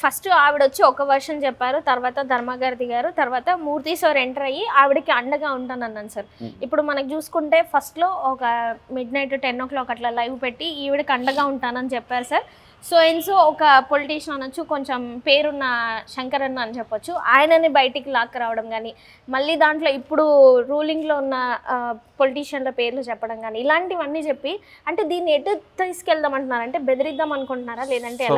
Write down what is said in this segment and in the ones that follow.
First ఆవిడ వచ్చి ఒక వర్షన్ చెప్పారు, తర్వాత ధర్మ గారు దిగారు, తర్వాత మూర్తి సార్ ఎంటర్ అయ్యి ఆవిడకి అండగా ఉంటానన్నాను సార్. ఇప్పుడు మనకు చూసుకుంటే ఫస్ట్లో ఒక మిడ్ నైట్ 10 o'clock అట్లా లైవ్ పెట్టి ఈవిడకి అండగా ఉంటానని చెప్పారు సార్. సో ఒక పొలిటీషియన్ అనొచ్చు, కొంచెం పేరున్న శంకర్ అన్న అని చెప్పొచ్చు, ఆయనని బయటికి లాక్ రావడం కానీ, మళ్ళీ దాంట్లో ఇప్పుడు రూలింగ్లో ఉన్న పొలిటీషియన్ల పేర్లు చెప్పడం కానీ, ఇలాంటివన్నీ చెప్పి అంటే దీన్ని ఎటు తీసుకెళ్దాం అంటున్నారు, అంటే బెదిరిద్దాం అనుకుంటున్నారా లేదంటే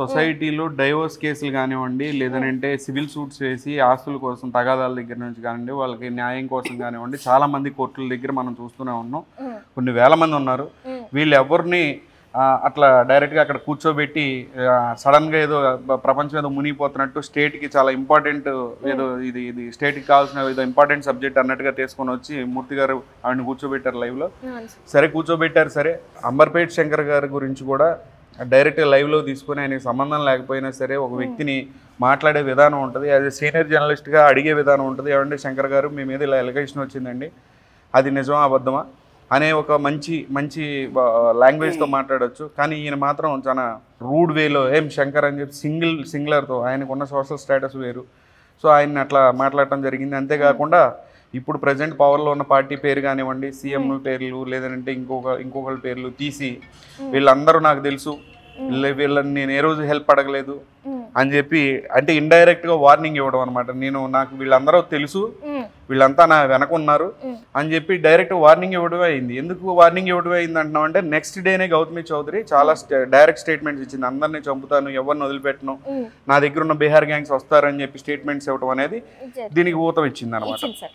సొసైటీలో డైవోర్స్ కేసులు కానివ్వండి, లేదంటే సివిల్ సూట్స్ వేసి ఆస్తుల కోసం తగాదాల దగ్గర నుంచి కానివ్వండి, వాళ్ళకి న్యాయం కోసం కానివ్వండి, చాలా మంది కోర్టుల దగ్గర మనం చూస్తూనే ఉన్నాం. కొన్ని వేల మంది ఉన్నారు. వీళ్ళు ఎవరిని అట్లా డైరెక్ట్గా అక్కడ కూర్చోబెట్టి సడన్గా ఏదో ప్రపంచం ఏదో మునిగిపోతున్నట్టు స్టేట్కి చాలా ఇంపార్టెంట్ ఏదో ఇది స్టేట్కి కావాల్సిన ఏదో ఇంపార్టెంట్ సబ్జెక్ట్ అన్నట్టుగా తీసుకొని వచ్చి మూర్తి గారు ఆవిడని కూర్చోబెట్టారు లైవ్లో. సరే కూర్చోబెట్టారు, సరే అంబర్పేట్ శంకర్ గారి గురించి కూడా డైరెక్ట్గా లైవ్లో తీసుకొని ఆయనకి సంబంధం లేకపోయినా సరే ఒక వ్యక్తిని మాట్లాడే విధానం ఉంటుంది, యాజ్ ఎ సీనియర్ జర్నలిస్ట్గా అడిగే విధానం ఉంటుంది. ఏమంటే శంకర్ గారు మీ మీద ఇలా ఎలిగేషన్ వచ్చిందండి, అది నిజమా అబద్ధమా అనే ఒక మంచి లాంగ్వేజ్తో మాట్లాడవచ్చు. కానీ ఈయన మాత్రం చాలా రూడ్ వేలో ఏం శంకర్ అని చెప్పి సింగులర్తో ఆయనకున్న సోషల్ స్టేటస్ వేరు, సో ఆయన్ని అట్లా మాట్లాడటం జరిగింది. అంతేకాకుండా ఇప్పుడు ప్రజెంట్ పవర్లో ఉన్న పార్టీ పేరు కానివ్వండి, సీఎం పేర్లు లేదంటే ఇంకొకరి పేర్లు తీసి వీళ్ళందరూ నాకు తెలుసు, వీళ్ళని నేను ఏ రోజు హెల్ప్ అడగలేదు అని చెప్పి అంటే ఇండైరెక్ట్గా వార్నింగ్ ఇవ్వడం అనమాట. నాకు వీళ్ళందరూ తెలుసు, వీళ్ళంతా నా వెనక ఉన్నారు అని చెప్పి డైరెక్ట్ వార్నింగ్ ఇవ్వడమే అయింది. ఎందుకు వార్నింగ్ ఇవ్వడమే అయింది అంటున్నాం అంటే నెక్స్ట్ డేనే గౌతమి చౌదరి చాలా డైరెక్ట్ స్టేట్మెంట్స్ ఇచ్చింది. అందరినీ చంపుతాను, ఎవరిని వదిలిపెట్టను, నా దగ్గర ఉన్న బీహార్ గ్యాంగ్స్ వస్తారని చెప్పి స్టేట్మెంట్స్ ఇవ్వడం అనేది దీనికి ఊతం ఇచ్చింది అనమాట.